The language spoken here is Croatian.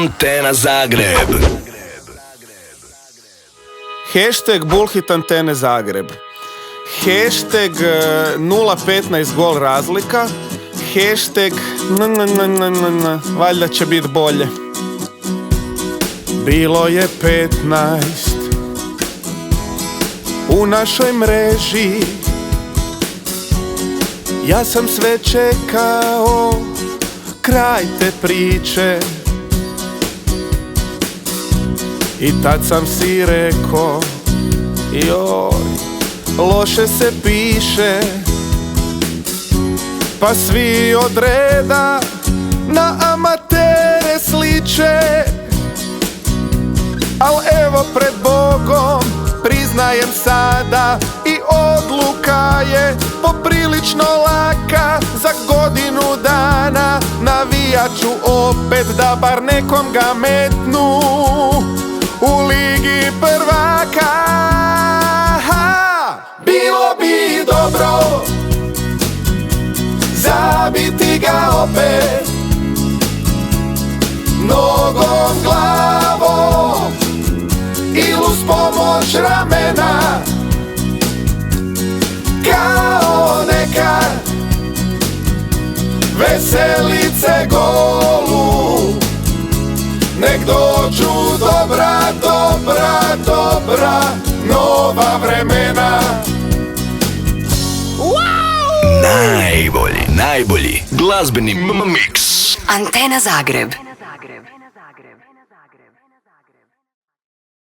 Antena Zagreb. Hashtag Bullhit Antene Zagreb. Hashtag 015 gol razlika. Hashtag valjda će biti bolje. Bilo je 15 u našoj mreži. Ja sam sve čekao kraj te priče. I tad sam si rekao, joj, loše se piše. Pa svi od reda na amatere sliče. Al evo pred Bogom priznajem sada, i odluka je poprilično laka. Za godinu dana navijat ću opet, da bar nekom ga metnu u Ligi prvaka. Bilo bi dobro zabiti ga opet, nogom, glavom ili uz pomoć ramena. Kao nekad veselice golu, nek dođu dobra nova vremena. Najbolji glazbeni mix. Antena Zagreb.